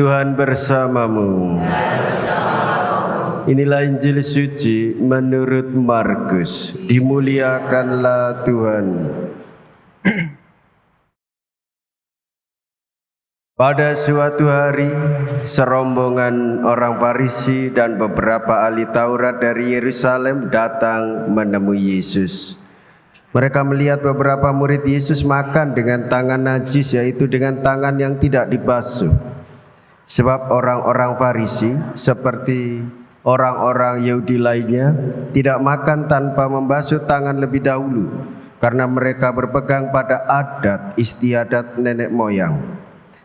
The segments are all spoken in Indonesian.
Tuhan bersamamu. Inilah Injil suci menurut Markus. Dimuliakanlah Tuhan. Pada suatu hari, serombongan orang Farisi dan beberapa ahli Taurat dari Yerusalem datang menemui Yesus. Mereka melihat beberapa murid Yesus makan dengan tangan najis, yaitu dengan tangan yang tidak dibasuh. Sebab orang-orang Farisi seperti orang-orang Yahudi lainnya tidak makan tanpa membasuh tangan lebih dahulu, karena mereka berpegang pada adat istiadat nenek moyang.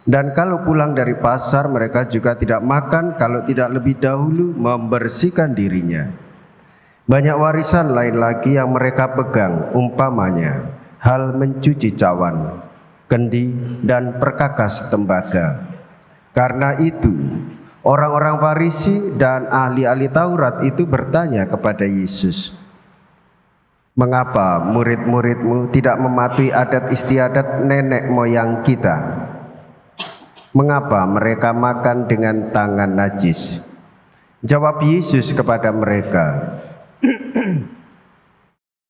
Dan kalau pulang dari pasar, mereka juga tidak makan kalau tidak lebih dahulu membersihkan dirinya. Banyak warisan lain lagi yang mereka pegang, umpamanya hal mencuci cawan, kendi, dan perkakas tembaga. Karena itu, orang-orang Farisi dan ahli-ahli Taurat itu bertanya kepada Yesus, "Mengapa murid-muridmu tidak mematuhi adat istiadat nenek moyang kita? Mengapa mereka makan dengan tangan najis?" Jawab Yesus kepada mereka,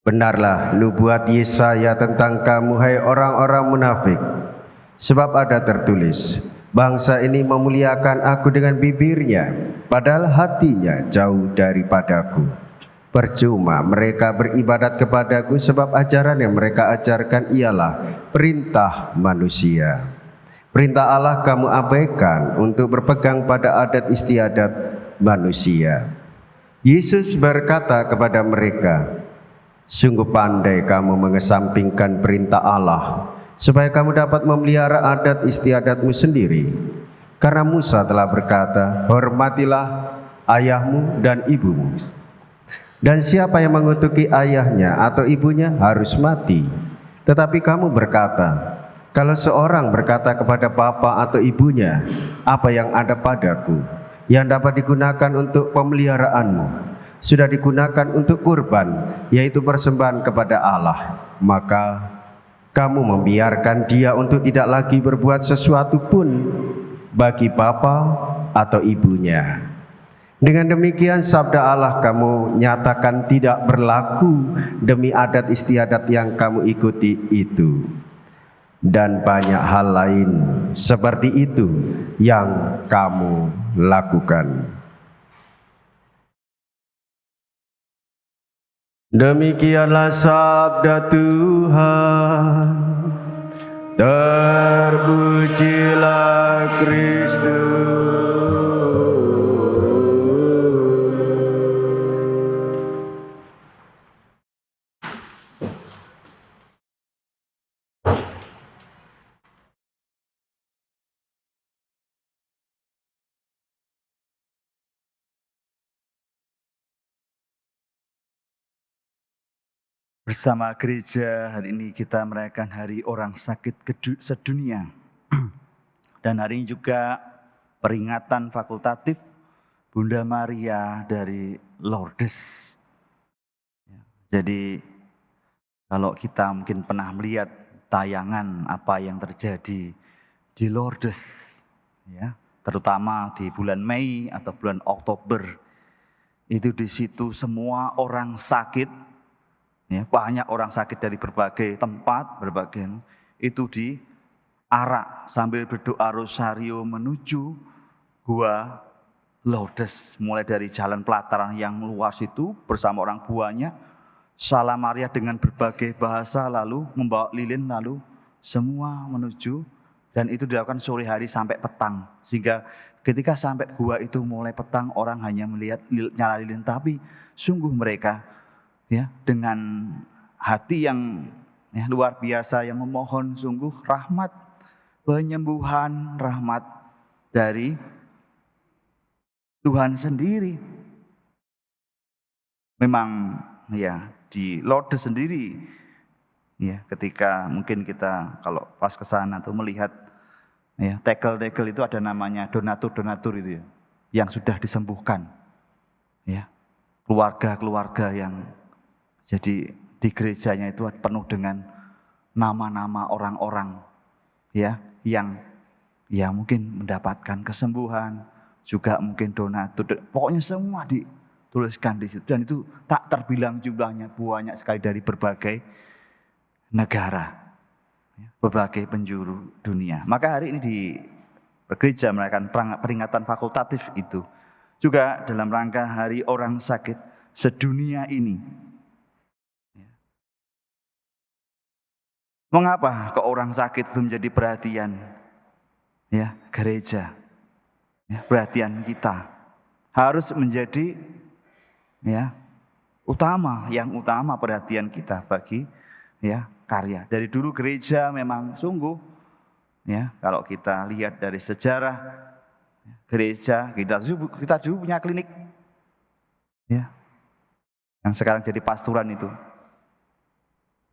"Benarlah nubuat Yesaya tentang kamu, hai orang-orang munafik. Sebab ada tertulis, bangsa ini memuliakan aku dengan bibirnya, padahal hatinya jauh daripadaku. Percuma mereka beribadat kepadaku, sebab ajaran yang mereka ajarkan ialah perintah manusia. Perintah Allah kamu abaikan untuk berpegang pada adat istiadat manusia." Yesus berkata kepada mereka, "Sungguh pandai kamu mengesampingkan perintah Allah, supaya kamu dapat memelihara adat istiadatmu sendiri. Karena Musa telah berkata, hormatilah ayahmu dan ibumu. Dan siapa yang mengutuki ayahnya atau ibunya harus mati. Tetapi kamu berkata, kalau seorang berkata kepada bapa atau ibunya, apa yang ada padaku, yang dapat digunakan untuk pemeliharaanmu, sudah digunakan untuk kurban, yaitu persembahan kepada Allah, maka kamu membiarkan dia untuk tidak lagi berbuat sesuatu pun bagi bapa atau ibunya. Dengan demikian sabda Allah kamu nyatakan tidak berlaku demi adat istiadat yang kamu ikuti itu. Dan banyak hal lain seperti itu yang kamu lakukan." Demikianlah sabda Tuhan. Terpujilah Kristus. Bersama gereja hari ini kita merayakan Hari Orang Sakit Sedunia. Dan hari ini juga peringatan fakultatif Bunda Maria dari Lourdes. Jadi kalau kita mungkin pernah melihat tayangan apa yang terjadi di Lourdes, ya, terutama di bulan Mei atau bulan Oktober, itu di situ semua orang sakit. Ya, banyak orang sakit dari berbagai tempat, itu diarak sambil berdoa rosario menuju Gua Lourdes, mulai dari jalan pelataran yang luas itu bersama orang buahnya, Salam Maria dengan berbagai bahasa, lalu membawa lilin, lalu semua menuju, dan itu dilakukan sore hari sampai petang, sehingga ketika sampai gua itu mulai petang, orang hanya melihat nyala lilin, tapi sungguh mereka, ya, dengan hati yang luar biasa yang memohon sungguh rahmat, penyembuhan, rahmat dari Tuhan sendiri. Memang ya di Lourdes sendiri, ya, ketika mungkin kita kalau pas ke sana tuh melihat, ya, tegel-tegel itu ada namanya donatur-donatur itu, ya, yang sudah disembuhkan, ya, keluarga-keluarga yang jadi di gerejanya itu penuh dengan nama-nama orang-orang, ya, yang ya mungkin mendapatkan kesembuhan, juga mungkin donatur, pokoknya semua dituliskan di situ. Dan itu tak terbilang jumlahnya, banyak sekali dari berbagai negara, berbagai penjuru dunia. Maka hari ini di gereja merayakan peringatan fakultatif itu juga dalam rangka Hari Orang Sakit Sedunia ini. Mengapa ke orang sakit itu menjadi perhatian gereja? Perhatian kita harus menjadi yang utama perhatian kita bagi karya. Dari dulu gereja memang sungguh kalau kita lihat dari sejarah gereja, kita dulu punya klinik yang sekarang jadi pasturan itu.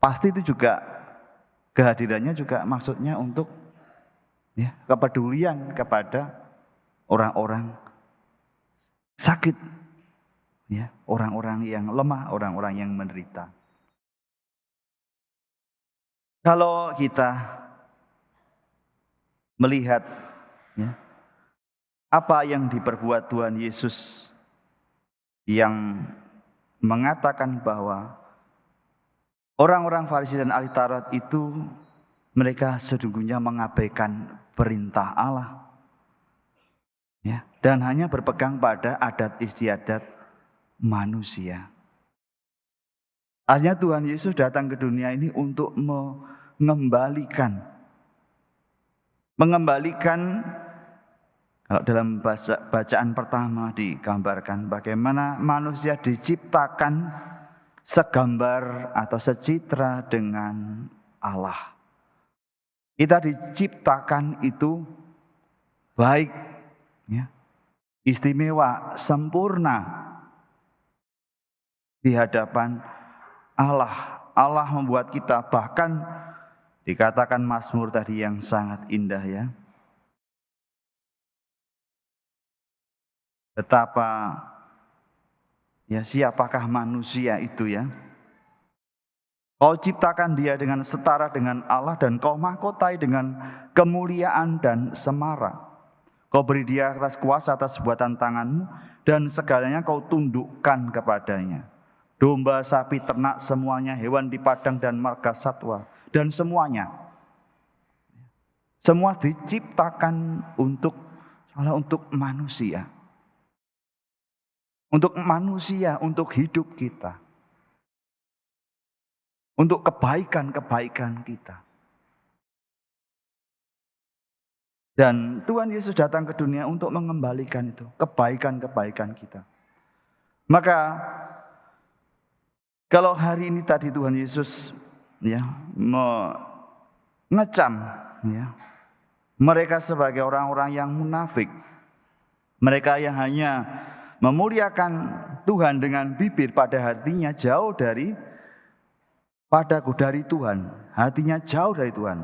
Pasti itu juga kehadirannya juga maksudnya untuk kepedulian kepada orang-orang sakit, orang-orang yang lemah, orang-orang yang menderita. Kalau kita melihat apa yang diperbuat Tuhan Yesus yang mengatakan bahwa orang-orang Farisi dan ahli Taurat itu mereka sesungguhnya mengabaikan perintah Allah dan hanya berpegang pada adat istiadat manusia. Artinya Tuhan Yesus datang ke dunia ini untuk mengembalikan kalau dalam bacaan pertama digambarkan bagaimana manusia diciptakan segambar atau secitra dengan Allah. Kita diciptakan itu baik, istimewa, sempurna di hadapan Allah. Allah membuat kita, bahkan dikatakan Mazmur tadi yang sangat indah betapa siapakah manusia itu Kau ciptakan dia dengan setara dengan Allah dan kau mahkotai dengan kemuliaan dan semara. Kau beri dia atas kuasa atas buatan tanganmu dan segalanya kau tundukkan kepadanya. Domba, sapi, ternak semuanya, hewan di padang dan marga satwa dan semuanya. Semua diciptakan untuk manusia. Untuk manusia, untuk hidup kita. Untuk kebaikan-kebaikan kita. Dan Tuhan Yesus datang ke dunia untuk mengembalikan itu, kebaikan-kebaikan kita. Maka kalau hari ini tadi Tuhan Yesus mengecam mereka sebagai orang-orang yang munafik, mereka yang hanya memuliakan Tuhan dengan bibir, pada hatinya jauh dari Tuhan, hatinya jauh dari Tuhan.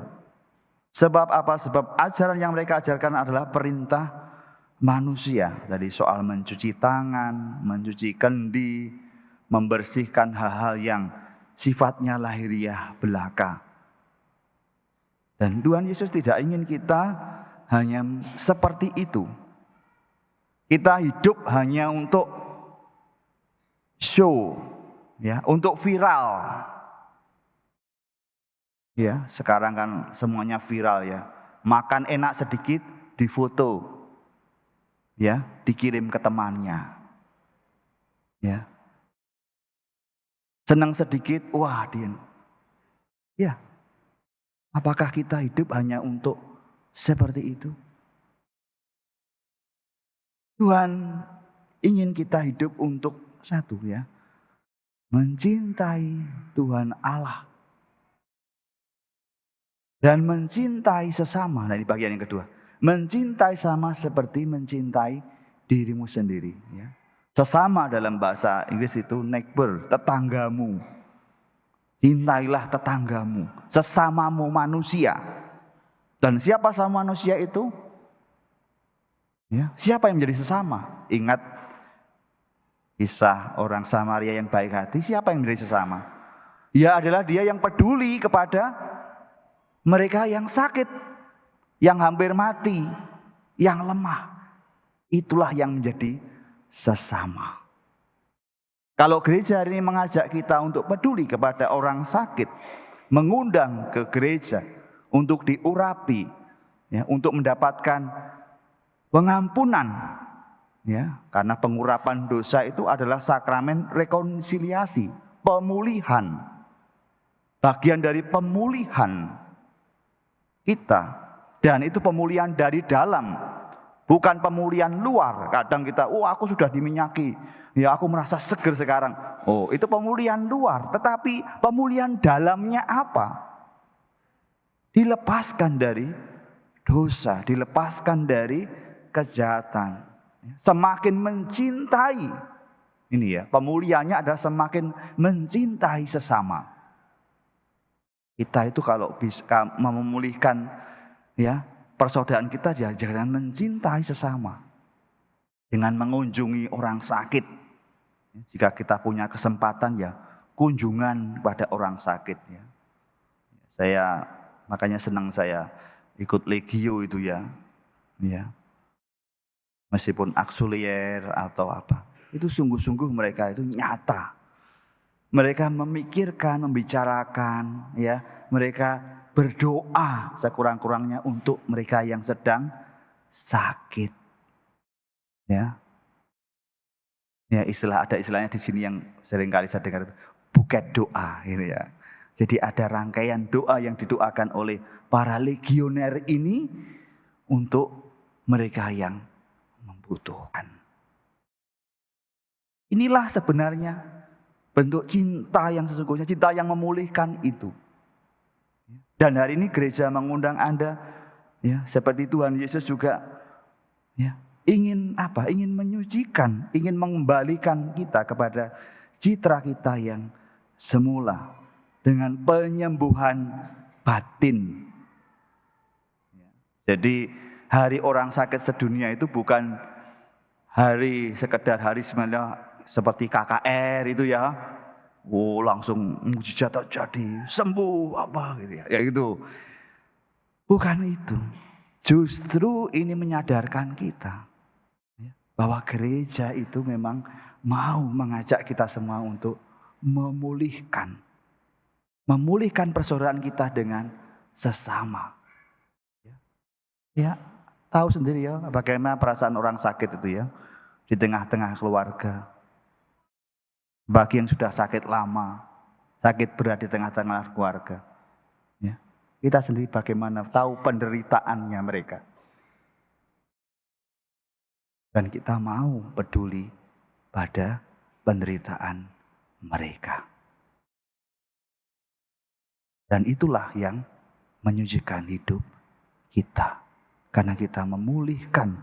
Sebab apa? Sebab ajaran yang mereka ajarkan adalah perintah manusia. Dari soal mencuci tangan, mencuci kendi, membersihkan hal-hal yang sifatnya lahiriah belaka. Dan Tuhan Yesus tidak ingin kita hanya seperti itu. Kita hidup hanya untuk show, untuk viral. Sekarang kan semuanya viral Makan enak sedikit, difoto, dikirim ke temannya. Senang sedikit, wah dia. Apakah kita hidup hanya untuk seperti itu? Tuhan ingin kita hidup untuk satu mencintai Tuhan Allah. Dan mencintai sesama. Nah, ini bagian yang kedua. Mencintai sama seperti mencintai dirimu sendiri. Sesama dalam bahasa Inggris itu neighbor, tetanggamu. Cintailah tetanggamu, sesamamu manusia. Dan siapa sama manusia itu? Siapa yang menjadi sesama? Ingat kisah orang Samaria yang baik hati. Siapa yang menjadi sesama? Ya adalah dia yang peduli kepada mereka yang sakit. yang hampir mati, yang lemah. Itulah yang menjadi sesama. Kalau gereja hari ini mengajak kita untuk peduli kepada orang sakit, mengundang ke gereja untuk diurapi, ya, untuk mendapatkan pengampunan, ya, karena pengurapan dosa itu adalah sakramen rekonsiliasi, pemulihan. Bagian dari pemulihan kita, dan itu pemulihan dari dalam, bukan pemulihan luar. Kadang kita, aku sudah diminyaki, ya aku merasa seger sekarang. Oh, itu pemulihan luar, tetapi pemulihan dalamnya apa? Dilepaskan dari dosa, dilepaskan dari kejahatan. Semakin mencintai, ini ya, pemulihannya adalah semakin mencintai sesama. Kita itu kalau bisa memulihkan, ya, persaudaraan kita, ya jangan mencintai sesama dengan mengunjungi orang sakit. Jika kita punya kesempatan, ya kunjungan pada orang sakit, ya. Makanya senang saya ikut Legio itu, ya. Meskipun auxilier atau apa, itu sungguh-sungguh mereka itu nyata. Mereka memikirkan, membicarakan, ya, mereka berdoa sekurang-kurangnya untuk mereka yang sedang sakit, ya. Ya, ada istilahnya di sini yang sering kali saya dengar itu buket doa, ini ya. Jadi ada rangkaian doa yang didoakan oleh para legioner ini untuk mereka yang membutuhkan. Inilah sebenarnya bentuk cinta yang sesungguhnya, cinta yang memulihkan itu. Dan hari ini gereja mengundang Anda, ya, seperti Tuhan Yesus juga, ya, ingin apa? Ingin menyucikan, ingin mengembalikan kita kepada citra kita yang semula dengan penyembuhan batin. Jadi hari orang sakit sedunia itu bukan hari sekedar hari seperti KKR itu, ya. Langsung mujizat terjadi, sembuh apa gitu, ya. Ya gitu. Bukan itu. Justru ini menyadarkan kita, ya, bahwa gereja itu memang mau mengajak kita semua untuk memulihkan persaudaraan kita dengan sesama. Ya, tahu sendiri, ya, bagaimana perasaan orang sakit itu, ya, di tengah-tengah keluarga. Bagi yang sudah sakit lama, sakit berat di tengah-tengah keluarga, ya, kita sendiri bagaimana tahu penderitaannya mereka. Dan kita mau peduli pada penderitaan mereka. Dan itulah yang menyucikan hidup kita. Karena kita memulihkan,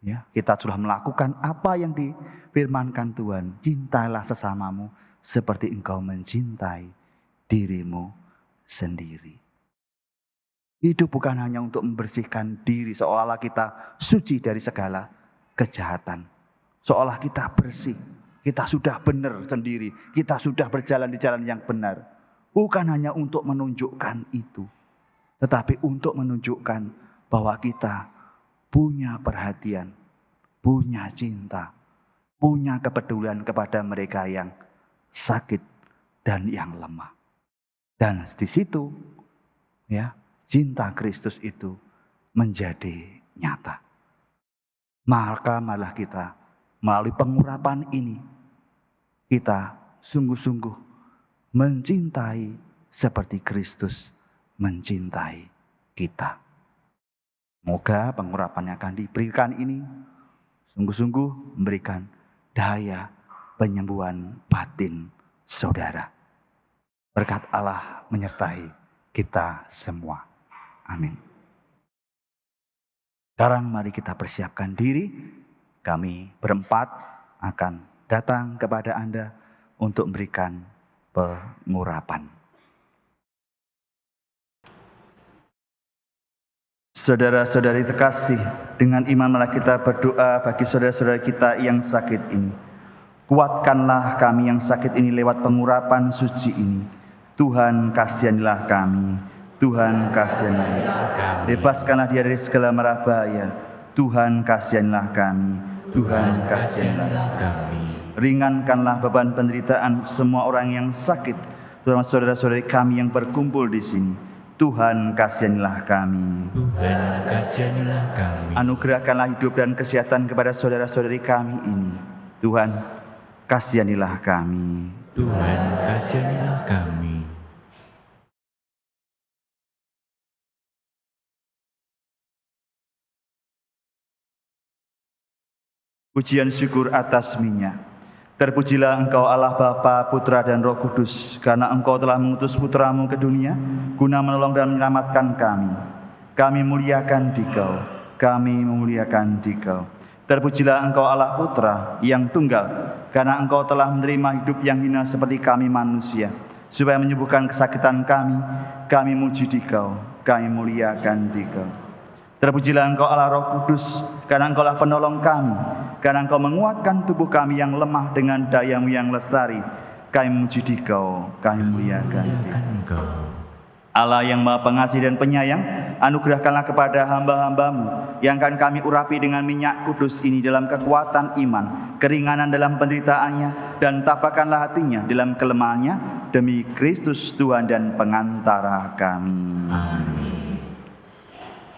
ya, kita sudah melakukan apa yang difirmankan Tuhan. Cintailah sesamamu seperti engkau mencintai dirimu sendiri. Hidup bukan hanya untuk membersihkan diri, seolah-olah kita suci dari segala kejahatan. Seolah kita bersih, kita sudah benar sendiri, kita sudah berjalan di jalan yang benar. Bukan hanya untuk menunjukkan itu, tetapi untuk menunjukkan bahwa kita punya perhatian, punya cinta, punya kepedulian kepada mereka yang sakit dan yang lemah. Dan di situ, ya, cinta Kristus itu menjadi nyata. Maka malah kita melalui pengurapan ini, kita sungguh-sungguh mencintai seperti Kristus mencintai kita. Semoga pengurapan yang akan diberikan ini sungguh-sungguh memberikan daya penyembuhan batin saudara. Berkat Allah menyertai kita semua. Amin. Sekarang mari kita persiapkan diri. Kami berempat akan datang kepada Anda untuk memberikan pengurapan. Saudara-saudari terkasih, dengan iman marilah kita berdoa bagi saudara-saudara kita yang sakit ini. Kuatkanlah kami yang sakit ini lewat pengurapan suci ini. Tuhan, kasihanilah kami. Tuhan kasihanlah kami. Bebaskanlah dia dari segala mara bahaya. Tuhan kasihanlah kami. Tuhan kasihanlah kami. Ringankanlah beban penderitaan semua orang yang sakit, terutama saudara-saudari kami yang berkumpul di sini. Tuhan kasihanlah kami. Tuhan kasihanlah kami. Anugerahkanlah hidup dan kesehatan kepada saudara-saudari kami ini. Tuhan kasihanilah kami. Tuhan kasihanilah kami. Pujian syukur atas minyak. Terpujilah Engkau Allah Bapa, Putra dan Roh Kudus, karena Engkau telah mengutus Putramu ke dunia, guna menolong dan menyelamatkan kami. Kami muliakan Dikau, kami memuliakan Dikau. Terpujilah Engkau Allah Putra yang tunggal, karena Engkau telah menerima hidup yang hina seperti kami manusia, supaya menyembuhkan kesakitan kami muji Dikau, kami muliakan Dikau. Terpujilah Engkau Allah Roh Kudus, karena Engkaulah penolong kami, karena Engkau menguatkan tubuh kami yang lemah dengan daya-Mu yang lestari. Kami memuji Dikau, kami muliakan Dikau. Allah yang Maha Pengasih dan Penyayang, anugerahkanlah kepada hamba-hamba-Mu yang akan kami urapi dengan minyak kudus ini dalam kekuatan iman, keringanan dalam penderitaannya, dan tapahkanlah hatinya dalam kelemahannya, demi Kristus Tuhan dan pengantara kami. Amin.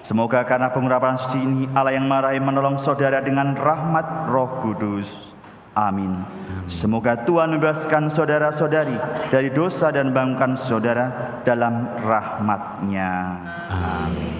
Semoga karena pengurapan suci ini Allah yang Maha Rahim menolong saudara dengan rahmat Roh Kudus. Amin. Semoga Tuhan membebaskan saudara-saudari dari dosa dan membangunkan saudara dalam rahmat-Nya. Amin.